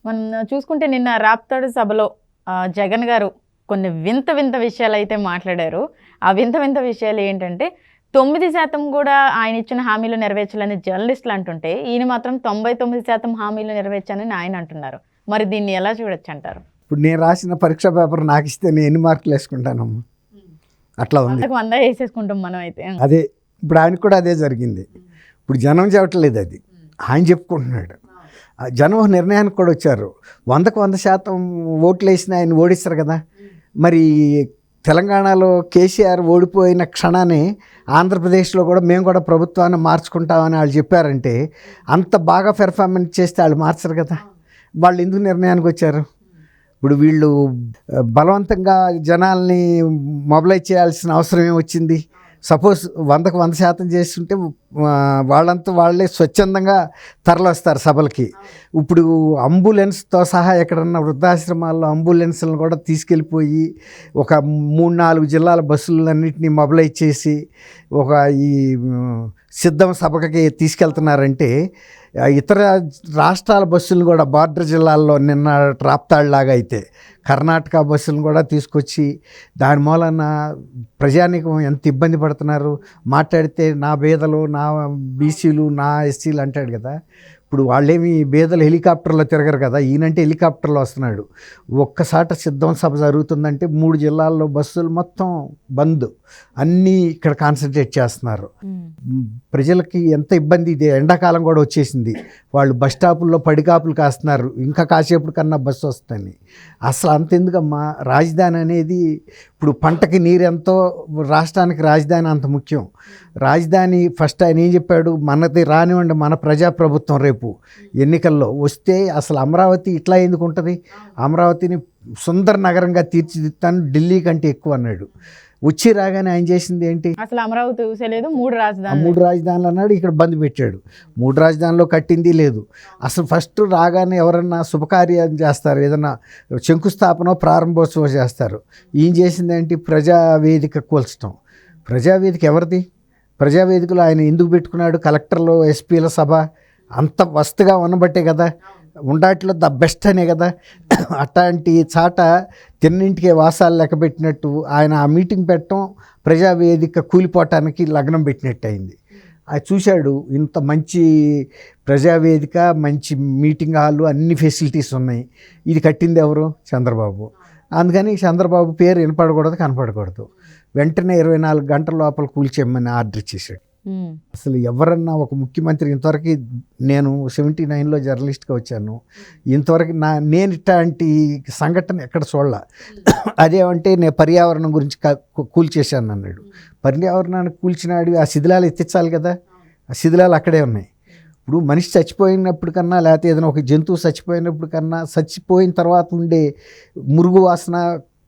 మనం చూసుకుంటే నిన్న రాప్తాడు సభలో జగన్ గారు కొన్ని వింత వింత విషయాలైతే మాట్లాడారు. ఆ వింత వింత విషయాలు ఏంటంటే 9% కూడా ఆయన ఇచ్చిన హామీలు నెరవేర్చాలని జర్నలిస్టులు అంటుంటే, ఈయన మాత్రం 99% హామీలు నెరవేర్చానని ఆయన అంటున్నారు. మరి దీన్ని ఎలా చూడొచ్చంటారు? ఇప్పుడు నేను రాసిన పరీక్ష పేపర్ నాకు ఇస్తే నేను ఎన్ని మార్కులు వేసుకుంటానమ్మా? అట్లా ఉంది. 100 వేసేసుకుంటాం మనం అయితే. అదే ఇప్పుడు ఆయనకు కూడా అదే జరిగింది. ఇప్పుడు జనం చెప్పట్లేదు, అది ఆయన చెప్పుకుంటున్నాడు. జనం నిర్ణయానికి కూడా వచ్చారు. 100% ఓట్లు వేసిన ఆయన ఓడిస్తారు కదా. మరి తెలంగాణలో కేసీఆర్ ఓడిపోయిన క్షణాన్ని ఆంధ్రప్రదేశ్లో కూడా మేము కూడా ప్రభుత్వాన్ని మార్చుకుంటామని వాళ్ళు చెప్పారంటే, అంత బాగా పెర్ఫార్మెన్స్ చేస్తే వాళ్ళు మార్చరు కదా. వాళ్ళు ఎందుకు నిర్ణయానికి వచ్చారు? ఇప్పుడు వీళ్ళు బలవంతంగా జనాల్ని మొబిలైజ్ చేయాల్సిన అవసరం ఏమొచ్చింది? సపోజ్ 100% చేస్తుంటే వాళ్ళంతా వాళ్ళే స్వచ్ఛందంగా తరలిస్తారు సభలకి. ఇప్పుడు అంబులెన్స్తో సహా ఎక్కడన్నా వృద్ధాశ్రమాల్లో అంబులెన్స్లను కూడా తీసుకెళ్ళిపోయి ఒక 3-4 జిల్లాల బస్సులన్నింటినీ మొబిలైజ్ చేసి ఒక ఈ సిద్ధం సభకి తీసుకెళ్తున్నారంటే, ఇతర రాష్ట్రాల బస్సులను కూడా బార్డర్ జిల్లాల్లో నిన్న రాప్తాడులాగా అయితే కర్ణాటక బస్సులను కూడా తీసుకొచ్చి దాని మూలన ప్రజానీకం ఎంత ఇబ్బంది పడుతున్నారు. మాట్లాడితే నా బీదలు, నా బీసీలు, నా ఎస్సీలు అంటాడు కదా. ఇప్పుడు వాళ్ళేమి బీదలు హెలికాప్టర్లో తిరగరు కదా, ఈయనంటే హెలికాప్టర్లో వస్తున్నాడు. ఒక్కసాట సిద్ధం సభ జరుగుతుందంటే 3 జిల్లాల్లో బస్సులు మొత్తం బంద్, అన్నీ ఇక్కడ కాన్సన్ట్రేట్ చేస్తున్నారు. ప్రజలకి ఎంత ఇబ్బంది. ఇది ఎండాకాలం కూడా వచ్చేసింది. వాళ్ళు బస్ స్టాపుల్లో పడికాపులు కాస్తున్నారు, ఇంకా కాసేపు కన్నా బస్సు వస్తుందని. అసలు అంతెందుకమ్మా, రాజధాని అనేది ఇప్పుడు పంటకి నీరెంతో రాష్ట్రానికి రాజధాని అంత ముఖ్యం. రాజధాని ఫస్ట్ ఆయన ఏం చెప్పాడు? మనది రానివ్వండి, మన ప్రజాప్రభుత్వం రేపు ఎన్నికల్లో వస్తే అసలు అమరావతి ఇట్లా ఎందుకు ఉంటుంది? అమరావతిని సుందర నగరంగా తీర్చిదిద్దాను, ఢిల్లీ కంటే ఎక్కువ అన్నాడు. వచ్చి రాగానే ఆయన చేసింది ఏంటి? అసలు అమరావతి ఊసేలేదు, 3 రాజధానులు అన్నాడు. ఇక్కడ బంద్ పెట్టాడు. 3 రాజధానుల్లో కట్టింది లేదు. అసలు ఫస్ట్ రాగానే ఎవరన్నా శుభకార్యం చేస్తారు, ఏదన్నా శంకుస్థాపన ప్రారంభోత్సవం చేస్తారు. ఈయన చేసింది ఏంటి? ప్రజావేదిక కూల్చడం. ప్రజావేదిక ఎవరిది? ప్రజావేదికలో ఆయన ఎందుకు పెట్టుకున్నాడు? కలెక్టర్లు, ఎస్పీల సభ అంత వస్తుగా ఉన్నబట్టే కదా, ఉండాట్లో ద బెస్ట్ అనే కదా. అట్లాంటి చాట తిన్నింటికే వాసాలు లెక్క పెట్టినట్టు ఆయన ఆ మీటింగ్ పెట్టడం ప్రజావేదిక కూలిపోవటానికి లగ్నం పెట్టినట్టు అయింది. అది చూశాడు. ఇంత మంచి ప్రజావేదిక, మంచి మీటింగ్ హాలు, అన్ని ఫెసిలిటీస్ ఉన్నాయి. ఇది కట్టింది ఎవరు? చంద్రబాబు. అందుకని చంద్రబాబు పేరు వినపడకూడదు, కనపడకూడదు. వెంటనే 24 గంటల లోపల కూల్చేయమని ఆర్డర్ ఇచ్చేసాడు. అసలు ఎవరన్నా ఒక ముఖ్యమంత్రి ఇంతవరకు, నేను 79లో జర్నలిస్ట్గా వచ్చాను, ఇంతవరకు నేను ఇట్లాంటి సంఘటన ఎక్కడ చూడలే. అదేమంటే నేను పర్యావరణం గురించి కూల్చేశాను అన్నాడు. పర్యావరణాన్ని కూల్చినాడు, ఆ శిథిలాలు ఎత్తించాలి కదా. ఆ శిథిలాలు అక్కడే ఉన్నాయి. ఇప్పుడు మనిషి చచ్చిపోయినప్పుడు కన్నా, లేకపోతే ఏదైనా ఒక జంతువు చచ్చిపోయినప్పుడు కన్నా, చచ్చిపోయిన తర్వాత ఉండే మురుగు వాసన,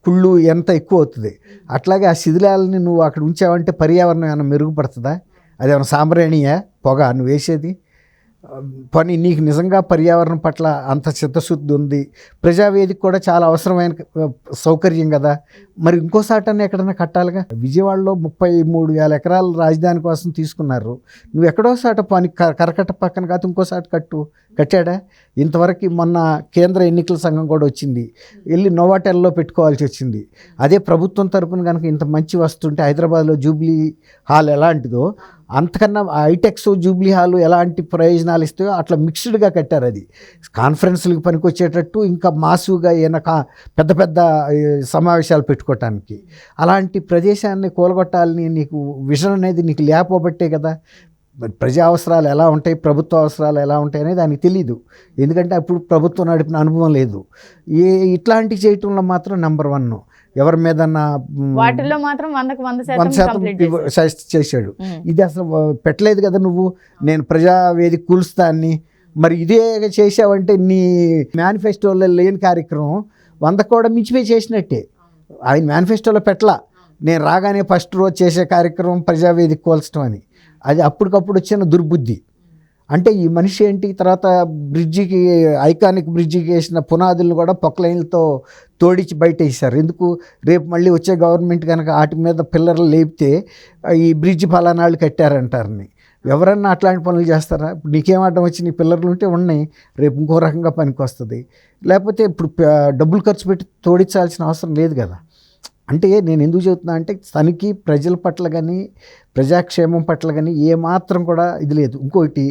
కుళ్ళు ఎంత ఎక్కువ అవుతుంది. అట్లాగే ఆ శిథిలాలని నువ్వు అక్కడ ఉంచావంటే పర్యావరణం ఏమైనా మెరుగుపడుతుందా? అదేమైనా సాంబ్రాణియా పొగ నువ్వు వేసేది? పని నీకు నిజంగా పర్యావరణం పట్ల అంత చిత్తశుద్ధి ఉంది, ప్రజావేదిక కూడా చాలా అవసరమైన సౌకర్యం కదా. మరి ఇంకోసాటన్నా ఎక్కడన్నా కట్టాలిగా. విజయవాడలో 33,000 ఎకరాల రాజధాని కోసం తీసుకున్నారు. నువ్వు ఎక్కడోసాట పని కరకట్ట పక్కన కాదు ఇంకోసాట కట్టాడా? ఇంతవరకు మొన్న కేంద్ర ఎన్నికల సంఘం కూడా వచ్చింది, వెళ్ళి నోవాటెల్లో పెట్టుకోవాల్సి వచ్చింది. అదే ప్రభుత్వం తరపున కనుక ఇంత మంచి వస్తుంటే హైదరాబాద్లో జూబ్లీ హాల్ ఎలాంటిదో అంతకన్నా హైటెక్స్ జూబ్లీ హాల్ ఎలాంటి ప్రయోజనాలు ఇస్తాయో అట్లా మిక్స్డ్గా కట్టారు. అది కాన్ఫరెన్స్లకు పనికొచ్చేటట్టు, ఇంకా మాసుగా ఏమైనా పెద్ద పెద్ద సమావేశాలు పెట్టుకోవటానికి. అలాంటి ప్రదేశాన్ని కూలగొట్టాలని నీకు విజన్ అనేది నీకు లేకపోబట్టే కదా. ప్రజా అవసరాలు ఎలా ఉంటాయి, ప్రభుత్వ అవసరాలు ఎలా ఉంటాయి అనేది దానికి తెలీదు. ఎందుకంటే అప్పుడు ప్రభుత్వం నడిపిన అనుభవం లేదు. ఇట్లాంటివి చేయటంలో మాత్రం నెంబర్ 1. ఎవరి మీద వాటిల్లో మాత్రం 100% చేశాడు. ఇది అసలు పెట్టలేదు కదా నువ్వు. నేను ప్రజావేదిక కూల్స్తాన్ని, మరి ఇదే చేసావంటే నీ మేనిఫెస్టోలో లేని కార్యక్రమం 100 కూడా మించిపోయి చేసినట్టే. ఆయన మేనిఫెస్టోలో పెట్టలా, నేను రాగానే ఫస్ట్ రోజు చేసే కార్యక్రమం ప్రజావేదిక కూల్చడం అని. అది అప్పటికప్పుడు వచ్చిన దుర్బుద్ధి. అంటే ఈ మనిషి ఏంటి? తర్వాత బ్రిడ్జికి, ఐకానిక్ బ్రిడ్జికి వేసిన పునాదులను కూడా పొక్లైన్లతో తోడిచి బయట వేసారు. ఎందుకు? రేపు మళ్ళీ వచ్చే గవర్నమెంట్ కనుక వాటి మీద పిల్లర్లు లేపితే ఈ బ్రిడ్జి ఫలానాళ్ళు కట్టారంటారని. ఎవరన్నా అట్లాంటి పనులు చేస్తారా? ఇప్పుడు నీకేం అడ్డం వచ్చి నీ పిల్లలు ఉంటే ఉన్నాయి, రేపు ఇంకో రకంగా పనికి వస్తుంది. లేకపోతే ఇప్పుడు డబ్బులు ఖర్చు పెట్టి తోడించాల్సిన అవసరం లేదు కదా. అంటే నేను ఎందుకు చెబుతున్నా అంటే తనకి ప్రజల పట్ల కానీ ప్రజాక్షేమం పట్ల కానీ ఏమాత్రం కూడా ఇది లేదు. ఇంకోటి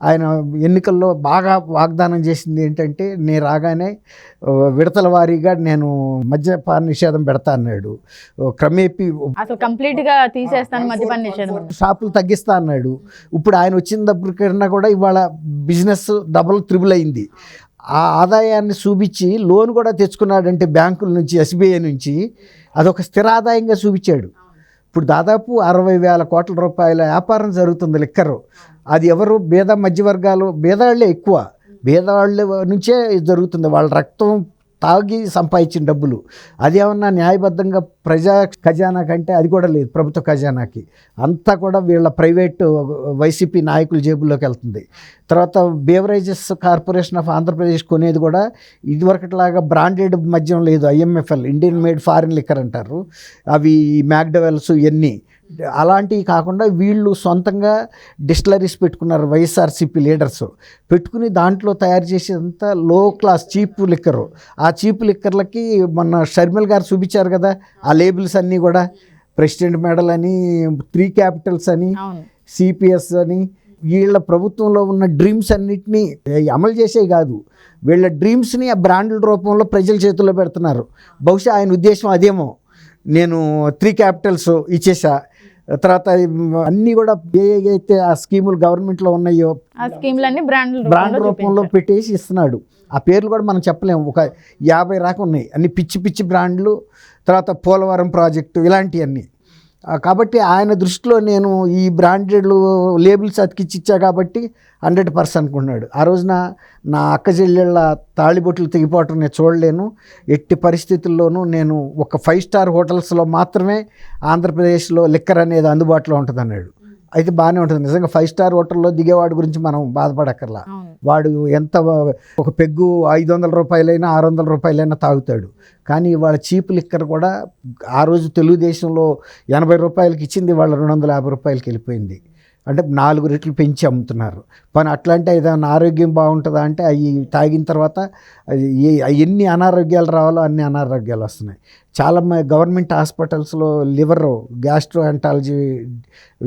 ఆయన ఎన్నికల్లో బాగా వాగ్దానం చేసింది ఏంటంటే నేను రాగానే విడతల వారీగా నేను మద్యపాన నిషేధం పెడతా అన్నాడు. క్రమేపీ అసలు కంప్లీట్ గా తీసేస్తాను మద్యపాన నిషేధం, షాపులు తగ్గిస్తా అన్నాడు. ఇప్పుడు ఆయన వచ్చిన దగ్గర కూడా ఇవాళ బిజినెస్ డబుల్ త్రిబుల్ అయింది. ఆ ఆదాయాన్ని చూపించి లోన్ కూడా తెచ్చుకున్నాడంటే బ్యాంకుల నుంచి, ఎస్బీఐ నుంచి, అదొక స్థిర ఆదాయంగా చూపించాడు. ఇప్పుడు దాదాపు 60,000 కోట్ల రూపాయల వ్యాపారం జరుగుతుంది లిక్కరు. అది ఎవరు? మధ్యవర్గాలు, బేదవాళ్ళే ఎక్కువ, బేదవాళ్ళ నుంచే జరుగుతుంది. వాళ్ళ రక్తం తాగి సంపాదించిన డబ్బులు. అదేమన్నా న్యాయబద్ధంగా ప్రజా ఖజానా కంటే అది కూడా లేదు, ప్రభుత్వ ఖజానాకి అంతా కూడా వీళ్ళ ప్రైవేటు వైసీపీ నాయకుల జేబుల్లోకి వెళ్తుంది. తర్వాత బేవరేజెస్ కార్పొరేషన్ ఆఫ్ ఆంధ్రప్రదేశ్ కొనేది కూడా ఇదివరకట్లాగా బ్రాండెడ్ మద్యం లేదు. IMFL, Indian made foreign liquor అంటారు, అవి మ్యాక్డవెల్స్ ఇవన్నీ అలాంటివి కాకుండా వీళ్ళు సొంతంగా డిస్టిలరీస్ పెట్టుకున్నారు. వైఎస్ఆర్సీపీ లీడర్స్ పెట్టుకుని దాంట్లో తయారు చేసేదంతా లో క్లాస్ చీప్ లిక్కరు. ఆ చీప్ లిక్కర్లకి మొన్న షర్మిల్ గారు చూపించారు కదా, ఆ లేబుల్స్ అన్నీ కూడా ప్రెసిడెంట్ మెడల్ అని, 3 క్యాపిటల్స్ అని, CPS అని, వీళ్ళ ప్రభుత్వంలో ఉన్న డ్రీమ్స్ అన్నిటినీ అమలు చేసే కాదు, వీళ్ళ డ్రీమ్స్ని ఆ బ్రాండ్ల రూపంలో ప్రజల చేతుల్లో పెడుతున్నారు. బహుశా ఆయన ఉద్దేశం అదేమో, నేను 3 క్యాపిటల్స్ ఇచ్చేసా, తర్వాత అన్నీ కూడా ఏవైతే ఆ స్కీములు గవర్నమెంట్లో ఉన్నాయో ఆ స్కీములన్నీ బ్రాండ్ రూపంలో పెట్టేసి ఇస్తున్నాడు. ఆ పేర్లు కూడా మనం చెప్పలేము, ఒక 50 రకం ఉన్నాయి, అన్ని పిచ్చి పిచ్చి బ్రాండ్లు. తర్వాత పోలవరం ప్రాజెక్టు ఇలాంటివన్నీ. కాబట్టి ఆయన దృష్టిలో నేను ఈ బ్రాండెడ్ లేబుల్స్ అతికిచ్చిచ్చా కాబట్టి 100% అనుకున్నాడు. ఆ రోజున నా అక్క చెల్లెళ్ళ తాళిబొట్లు తెగిపోవటం నేను చూడలేను, ఎట్టి పరిస్థితుల్లోనూ నేను ఒక 5 స్టార్ హోటల్స్లో మాత్రమే ఆంధ్రప్రదేశ్లో లిక్కర్ అనేది అందుబాటులో ఉంటుంది అన్నాడు. అయితే బాగానే ఉంటుంది. నిజంగా 5 స్టార్ హోటల్లో దిగేవాడి గురించి మనం బాధపడక్కర్లా. వాడు ఎంత ఒక పెగ్గు 500 రూపాయలైనా 600 రూపాయలైనా తాగుతాడు. కానీ వాళ్ళ చీప్ లిక్కర్ కూడా ఆ రోజు తెలుగుదేశంలో 80 రూపాయలకి ఇచ్చింది, వాళ్ళ 250 రూపాయలకి వెళ్ళిపోయింది. అంటే 4 రెట్లు పెంచి అమ్ముతున్నారు. కానీ అట్లా అంటే ఏదైనా ఆరోగ్యం బాగుంటుందా అంటే అవి తాగిన తర్వాత ఎన్ని అనారోగ్యాలు రావాలో అన్ని అనారోగ్యాలు వస్తున్నాయి. చాలా గవర్నమెంట్ హాస్పిటల్స్లో లివర్, గ్యాస్ట్రోఎంటాలజీ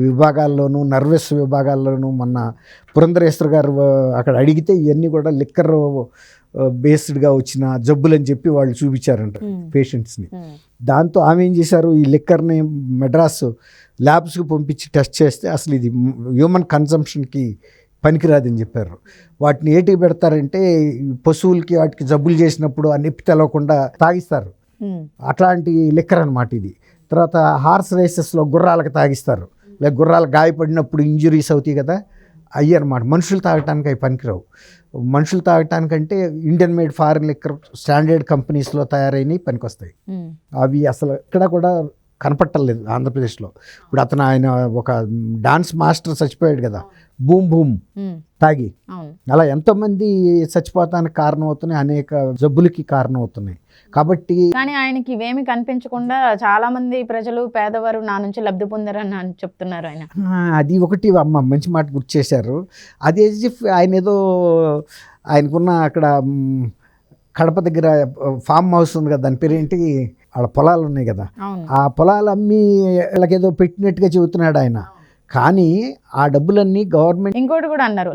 విభాగాల్లోనూ, నర్వస్ విభాగాల్లోనూ మొన్న పురంధరేశ్వర్ గారు అక్కడ అడిగితే ఇవన్నీ కూడా లిక్కర్ బేస్డ్గా వచ్చిన జబ్బులని చెప్పి వాళ్ళు చూపించారంట పేషెంట్స్ని. దాంతో ఆమె ఏం చేశారు, ఈ లిక్కర్ని మెడ్రాస్ ల్యాబ్స్కి పంపించి టెస్ట్ చేస్తే అసలు ఇది హ్యూమన్ కన్సంప్షన్కి పనికిరాదని చెప్పారు. వాటిని ఏటికి పెడతారంటే పశువులకి వాటికి జబ్బులు చేసినప్పుడు ఆ నొప్పి తెలవకుండా తాగిస్తారు, అట్లాంటి లిక్కర్ అనమాట ఇది. తర్వాత హార్స్ రేసెస్లో గుర్రాలకు తాగిస్తారు, లేక గుర్రాలు గాయపడినప్పుడు ఇంజురీస్ అవుతాయి కదా, అయ్యి అనమాట. మనుషులు తాగటానికి అవి పనికిరావు. మనుషులు తాగటానికంటే Indian made foreign liquor standard కంపెనీస్లో తయారైనవి పనికొస్తాయి. అవి అసలు ఇక్కడ కూడా కనపట్టలేదు ఆంధ్రప్రదేశ్లో. ఇప్పుడు అతను ఆయన ఒక డాన్స్ మాస్టర్ చచ్చిపోయాడు కదా, బూమ్ బూమ్ తాగి. అలా ఎంతోమంది చచ్చిపోతానికి కారణం అవుతున్నాయి, అనేక జబ్బులకి కారణం అవుతున్నాయి. కాబట్టి కానీ ఆయనకి ఇవేమి కనిపించకుండా చాలా మంది ప్రజలు, పేదవారు నా నుంచి లబ్ధి పొందారని చెప్తున్నారు ఆయన. అది ఒకటి అమ్మ మంచి మాట గుర్తు చేశారు. అది ఆయన ఏదో ఆయనకున్న అక్కడ కడప దగ్గర ఫామ్ హౌస్ ఉంది కదా, దాని పేరేంటి, వాళ్ళ పొలాలు ఉన్నాయి కదా, ఆ పొలాలు అమ్మి వీళ్ళకేదో పెట్టినట్టుగా చెబుతున్నాడు ఆయన. కానీ ఆ డబ్బులన్నీ గవర్నమెంట్. ఇంకోటి కూడా అన్నారు,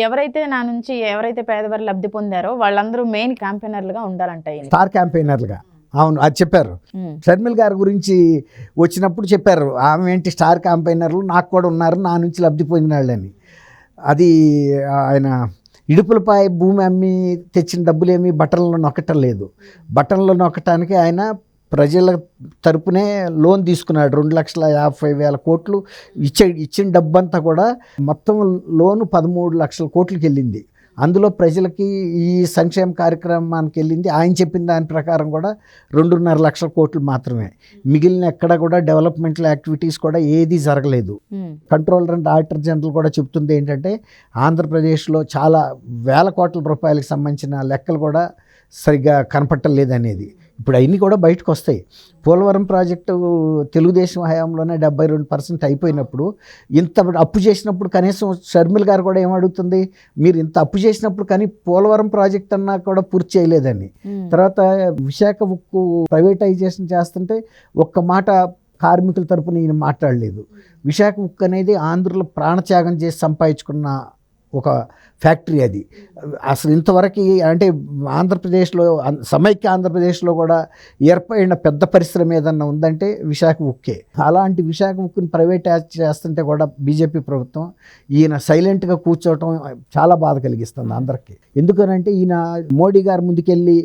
ఎవరైతే నా నుంచి ఎవరైతే పేదవారు లబ్ధి పొందారో వాళ్ళందరూ మెయిన్ క్యాంపెయినర్లుగా ఉండాలంట, స్టార్ క్యాంపెయినర్లుగా. అవును, అది చెప్పారు. షర్మిల్ గారి గురించి వచ్చినప్పుడు చెప్పారు, ఆమె ఏంటి స్టార్ క్యాంపెయినర్లు నాకు కూడా ఉన్నారు, నా నుంచి లబ్ధి పొందిన వాళ్ళని. అది ఆయన ఇడుపులపై భూమి అమ్మి తెచ్చిన డబ్బులేమి బట్టలలో నొక్కటం లేదు. బట్టలలో నొక్కటానికి ఆయన ప్రజల తరపునే లోన్ తీసుకున్నాడు. 2,50,000 కోట్లు ఇచ్చిన డబ్బంతా కూడా మొత్తం లోను 13 లక్షల కోట్లకి వెళ్ళింది. అందులో ప్రజలకి ఈ సంక్షేమ కార్యక్రమానికి వెళ్ళింది ఆయన చెప్పిన దాని ప్రకారం కూడా 2.5 లక్షల కోట్లు మాత్రమే. మిగిలిన ఎక్కడ కూడా డెవలప్మెంటల్ యాక్టివిటీస్ కూడా ఏది జరగలేదు. కంట్రోలర్ అండ్ ఆడిటర్ జనరల్ కూడా చెప్తుంది ఏంటంటే ఆంధ్రప్రదేశ్లో చాలా వేల కోట్ల రూపాయలకు సంబంధించిన లెక్కలు కూడా సరిగ్గా కనపట్టలేదు అనేది. ఇప్పుడు అవన్నీ కూడా బయటకు వస్తాయి. పోలవరం ప్రాజెక్టు తెలుగుదేశం హయాంలోనే 72% అయిపోయినప్పుడు, ఇంత అప్పు చేసినప్పుడు కనీసం షర్మిల గారు కూడా ఏమడుగుతుంది, మీరు ఇంత అప్పు చేసినప్పుడు కానీ పోలవరం ప్రాజెక్ట్ అన్నా కూడా పూర్తి చేయలేదని. తర్వాత విశాఖ ఉక్కు ప్రైవేటైజేషన్ చేస్తుంటే ఒక్క మాట కార్మికుల తరపున ఈయన మాట్లాడలేదు. విశాఖ ఉక్కు అనేది ఆంధ్రులు ప్రాణత్యాగం చేసి సంపాదించుకున్న ఒక ఫ్యాక్టరీ అది. అసలు ఇంతవరకు అంటే ఆంధ్రప్రదేశ్లో, సమైక్య ఆంధ్రప్రదేశ్లో కూడా ఏర్పడిన పెద్ద పరిశ్రమ ఏదన్నా ఉందంటే విశాఖ ఉక్కే. అలాంటి విశాఖ ఉక్కుని ప్రైవేటైజ్ చేస్తుంటే కూడా బీజేపీ ప్రభుత్వం ఈయన సైలెంట్గా కూర్చోవటం చాలా బాధ కలిగిస్తుంది అందరికీ. ఎందుకనంటే ఈయన మోడీ గారి ముందుకెళ్ళి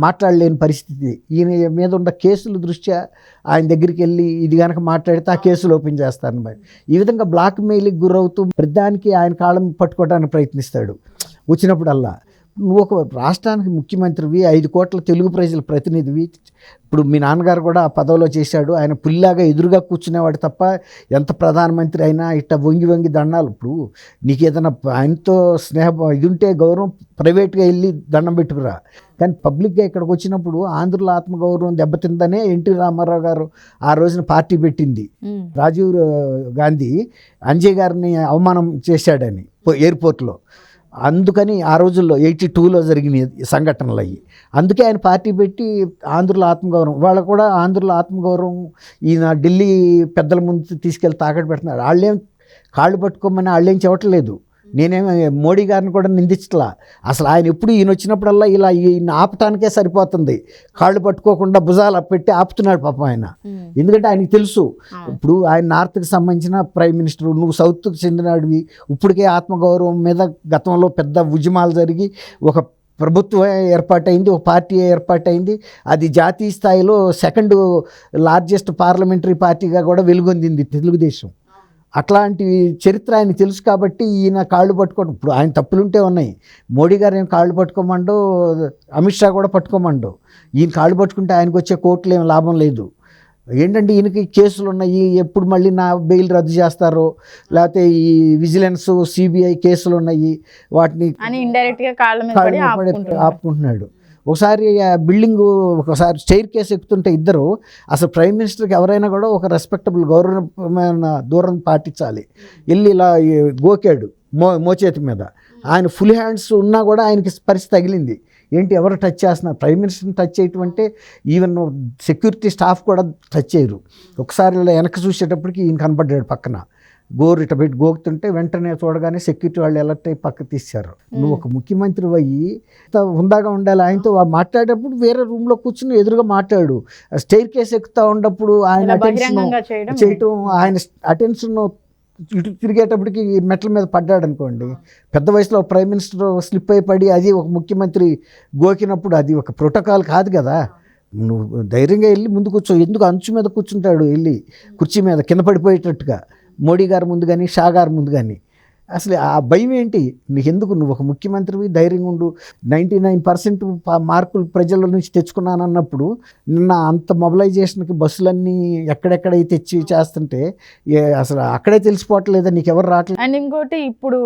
మాట్లాడలేని పరిస్థితి, ఈయన మీద ఉన్న కేసుల దృష్ట్యా ఆయన దగ్గరికి వెళ్ళి ఇది కనుక మాట్లాడితే ఆ కేసులు ఓపెన్ చేస్తారని భయం. ఈ విధంగా బ్లాక్ మెయిల్కి గురవుతూ ప్రతిదానికి ఆయన కాళ్ళం పట్టుకోవడానికి ప్రయత్నిస్తాడు వచ్చినప్పుడల్లా. నువ్వు ఒక రాష్ట్రానికి ముఖ్యమంత్రివి, 5 కోట్ల తెలుగు ప్రజల ప్రతినిధివి. ఇప్పుడు మీ నాన్నగారు కూడా ఆ పదవిలో చేశాడు. ఆయన పుల్లాగా ఎదురుగా కూర్చునేవాడు తప్ప ఎంత ప్రధానమంత్రి అయినా ఇట్ట వంగి వంగి దండాలు. ఇప్పుడు నీకు ఏదైనా ఆయనతో ఇది ఉంటే గౌరవం ప్రైవేట్గా వెళ్ళి దండం పెట్టుకురా. కానీ పబ్లిక్గా ఇక్కడికి వచ్చినప్పుడు ఆంధ్రుల ఆత్మగౌరవం దెబ్బతిందనే ఎన్టీ రామారావు గారు ఆ రోజున పార్టీ పెట్టింది. రాజీవ్ గాంధీ అంజయ్ గారిని అవమానం చేశాడని ఎయిర్పోర్ట్లో. అందుకని ఆ రోజుల్లో 82లో జరిగిన సంఘటనలు అయ్యి, అందుకే ఆయన పార్టీ పెట్టి ఆంధ్రుల ఆత్మగౌరవం, వాళ్ళు కూడా ఆంధ్రుల ఆత్మగౌరవం ఈయన ఢిల్లీ పెద్దల ముందు తీసుకెళ్ళి తాకట్టు పెడుతున్నారు. వాళ్ళేం కాళ్ళు పట్టుకోమని వాళ్ళేం చెప్పట్లేదు. నేనేమో మోడీ గారిని కూడా నిందించట్లా. అసలు ఆయన ఎప్పుడు ఈయన వచ్చినప్పుడల్లా ఇలా ఈయన ఆపటానికే సరిపోతుంది, కాళ్ళు పట్టుకోకుండా భుజాలు పెట్టి ఆపుతున్నాడు పాపం ఆయన. ఎందుకంటే ఆయనకి తెలుసు ఇప్పుడు ఆయన నార్త్కి సంబంధించిన ప్రైమ్ మినిస్టర్, నువ్వు సౌత్కి చెందినవి. ఇప్పటికే ఆత్మగౌరవం మీద గతంలో పెద్ద ఉద్యమాలు జరిగి ఒక ప్రభుత్వం ఏర్పాటైంది, ఒక పార్టీ ఏర్పాటైంది. అది జాతీయ స్థాయిలో 2nd లార్జెస్ట్ పార్లమెంటరీ పార్టీగా కూడా వెలుగొందింది తెలుగుదేశం. అట్లాంటి చరిత్ర ఆయన తెలుసు కాబట్టి ఈయన కాళ్ళు పట్టుకోవడం. ఇప్పుడు ఆయన తప్పులుంటే ఉన్నాయి, మోడీ గారు ఏం కాళ్ళు పట్టుకోమండో, అమిత్ షా కూడా పట్టుకోమండో. ఈయన కాళ్ళు పట్టుకుంటే ఆయనకు వచ్చే కోర్టులు ఏం లాభం లేదు. ఏంటంటే ఈయనకి కేసులు ఉన్నాయి, ఎప్పుడు మళ్ళీ నా బెయిల్ రద్దు చేస్తారో, లేకపోతే ఈ విజిలెన్స్ సిబిఐ కేసులు ఉన్నాయి, వాటిని ఇండైరెక్ట్గా ఆపుకుంటున్నాడు. ఒకసారి బిల్డింగు ఒకసారి స్టైర్ కేసు ఎక్కుతుంటే ఇద్దరు, అసలు ప్రైమ్ మినిస్టర్కి ఎవరైనా కూడా ఒక రెస్పెక్టబుల్ గౌరవమైన దూరం పాటించాలి. వెళ్ళి ఇలా గోకాడు మోచేతి మీద. ఆయన ఫుల్ హ్యాండ్స్ ఉన్నా కూడా ఆయనకి పరిస్థితి తగిలింది. ఏంటి ఎవరు టచ్ చేస్తున్నారు, ప్రైమ్ మినిస్టర్ని టచ్ చేయటం అంటే ఈవెన్ సెక్యూరిటీ స్టాఫ్ కూడా టచ్ చేయరు. ఒకసారి ఇలా వెనక్కి చూసేటప్పటికి ఈయన కనపడ్డాడు పక్కన, గోరు ఇట పెట్టి గోకుతుంటే వెంటనే చూడగానే సెక్యూరిటీ వాళ్ళు ఎలర్ట్ అయ్యి పక్క తీశారు. నువ్వు ఒక ముఖ్యమంత్రి అయ్యి హుందాగా ఉండాలి. ఆయనతో మాట్లాడేటప్పుడు వేరే రూమ్లో కూర్చుని ఎదురుగా మాట్లాడు. స్టైర్ కేసు ఎక్కుతూ ఉన్నప్పుడు ఆయన అటెన్షన్ చేయటం, ఆయన అటెన్షన్ ఇటు తిరిగేటప్పటికి మెట్ల మీద పడ్డాడు అనుకోండి, పెద్ద వయసులో ప్రైమ్ మినిస్టర్ స్లిప్ అయి పడి అది ఒక ముఖ్యమంత్రి గోకినప్పుడు అది ఒక ప్రోటోకాల్ కాదు కదా. నువ్వు ధైర్యంగా వెళ్ళి ముందు కూర్చో. ఎందుకు అంచు మీద కూర్చుంటాడు వెళ్ళి కుర్చీ మీద కింద పడిపోయేటట్టుగా, మోడీ గారి ముందు కానీ షా గారి ముందు కానీ. అసలు ఆ భయం ఏంటి నీకెందుకు? నువ్వు ఒక ముఖ్యమంత్రివి, ధైర్యంగా ఉండు. 99% మార్కులు ప్రజల నుంచి తెచ్చుకున్నానన్నప్పుడు నిన్న అంత మొబిలైజేషన్కి బస్సులన్నీ ఎక్కడెక్కడ తెచ్చి చేస్తుంటే అసలు అక్కడే తెలిసిపోవట్లేదా, నీకెవరు రావట్లేదు. అండ్ ఇంకోటి, ఇప్పుడు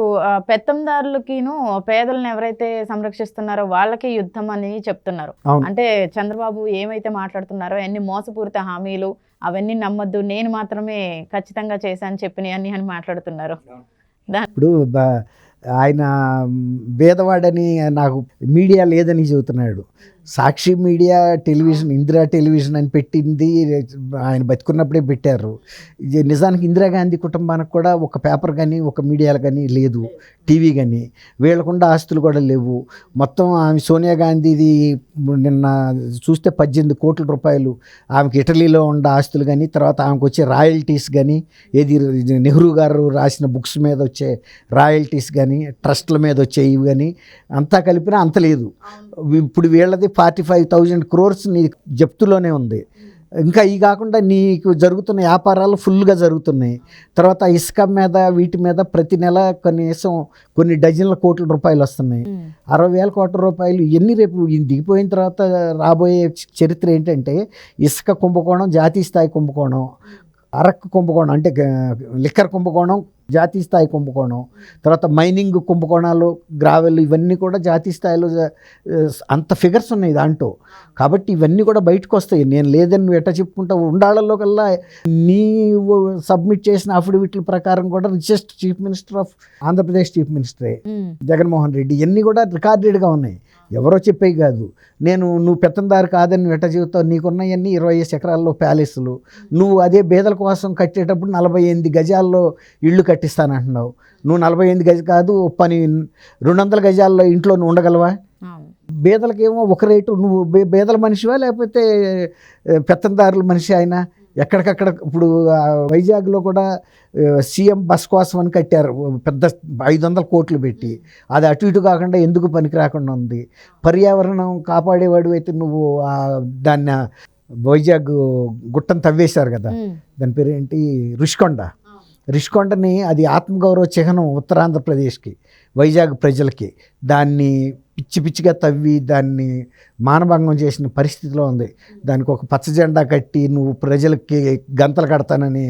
పెత్తందారులకిను పేదలను ఎవరైతే సంరక్షిస్తున్నారో వాళ్ళకి యుద్ధం అని చెప్తున్నారు. అంటే చంద్రబాబు ఏమైతే మాట్లాడుతున్నారో అన్ని మోసపూరిత హామీలు, అవన్నీ నమ్మద్దు, నేను మాత్రమే ఖచ్చితంగా చేశాను చెప్పినవి అన్ని అని మాట్లాడుతున్నారు. ఇప్పుడు ఆయన భేదవాడని నాకు మీడియా లేదని చెబుతున్నాడు. సాక్షి మీడియా, టెలివిజన్, ఇందిరా టెలివిజన్ అని పెట్టింది ఆయన బతుకున్నప్పుడే పెట్టారు. నిజానికి ఇందిరాగాంధీ కుటుంబానికి కూడా ఒక పేపర్ కానీ ఒక మీడియాలు కానీ లేదు, టీవీ కానీ. వీళ్ళకుండా ఆస్తులు కూడా లేవు. మొత్తం ఆమె సోనియా గాంధీది నిన్న చూస్తే 18 కోట్ల రూపాయలు ఆమెకి ఇటలీలో ఉన్న ఆస్తులు కానీ, తర్వాత ఆమెకు వచ్చే రాయల్టీస్ కానీ, ఏది నెహ్రూ గారు రాసిన బుక్స్ మీద వచ్చే రాయల్టీస్ కానీ, ట్రస్ట్ల మీద వచ్చే ఇవి కానీ, అంతా కలిపినా అంత లేదు. ఇప్పుడు వీళ్ళది 45,000 crores నీ జప్తులోనే ఉంది. ఇంకా ఈ కాకుండా నీకు జరుగుతున్న వ్యాపారాలు ఫుల్గా జరుగుతున్నాయి. తర్వాత ఇసుక మీద వీటి మీద ప్రతి నెల కనీసం కొన్ని డజన్ల కోట్ల రూపాయలు వస్తున్నాయి. 60,000 కోట్ల రూపాయలు ఎన్ని రేపు దిగిపోయిన తర్వాత రాబోయే చరిత్ర ఏంటంటే ఇసుక కుంభకోణం, జాతీయ స్థాయి కుంభకోణం, అరకు కుంభకోణం అంటే లిక్కర్ కుంభకోణం, జాతీయ స్థాయి కుంభకోణం, తర్వాత మైనింగ్ కుంభకోణాలు, గ్రావెల్, ఇవన్నీ కూడా జాతీయ స్థాయిలో అంత ఫిగర్స్ ఉన్నాయి దాంట్లో. కాబట్టి ఇవన్నీ కూడా బయటకు వస్తాయి. నేను లేదని నువ్వు ఎట్లా చెప్పుకుంటావు? ఉండాళ్ళలో కల్లా నీవు సబ్మిట్ చేసిన అఫిడవిట్ల ప్రకారం కూడా richest chief minister of Andhra Pradesh chief మినిస్టరే జగన్మోహన్ రెడ్డి. ఇవన్నీ కూడా రికార్డెడ్గా ఉన్నాయి, ఎవరో చెప్పేవి కాదు. నువ్వు పెత్తందారు కాదని నువ్వు ఎట్ట చెబుతావు? నీకున్నవన్నీ 25 ఎకరాల్లో ప్యాలెస్లు, నువ్వు అదే బేదల కోసం కట్టేటప్పుడు 48 గజాల్లో ఇళ్ళు కట్టిస్తానంటున్నావు. నువ్వు 48 గజ కాదు, పని 200 గజాల్లో ఇంట్లో నువ్వు ఉండగలవా? బేదలకేమో ఒక రేటు. నువ్వు బేదల మనిషివా లేకపోతే పెత్తందారుల మనిషి? ఆయన ఎక్కడికక్కడ ఇప్పుడు వైజాగ్లో కూడా సీఎం బస్ కోసం అని కట్టారు, పెద్ద 500 కోట్లు పెట్టి. అది అటు ఇటు కాకుండా ఎందుకు పనికి రాకుండా ఉంది? పర్యావరణం కాపాడేవాడు అయితే నువ్వు దాన్ని వైజాగ్ గుట్టను తవ్వేశారు కదా, దాని పేరు ఏంటి, రుషికొండని, అది ఆత్మగౌరవ చిహ్నం ఉత్తరాంధ్రప్రదేశ్కి, వైజాగ్ ప్రజలకి. దాన్ని పిచ్చిగా తవ్వి దాన్ని మానభంగం చేసిన పరిస్థితిలో ఉంది. దానికి ఒక పచ్చ జెండా కట్టి నువ్వు ప్రజలకి గంతలు కడతానని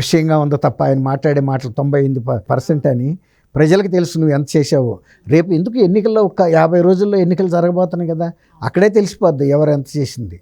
విషయంగా ఉందో తప్ప ఆయన మాట్లాడే మాటలు 98% అని ప్రజలకు తెలుసు నువ్వు ఎంత చేసావో. రేపు ఎందుకు ఎన్నికల్లో ఒక 50 రోజుల్లో ఎన్నికలు జరగబోతున్నాయి కదా, అక్కడే తెలిసిపోద్ది ఎవరు ఎంత చేసింది.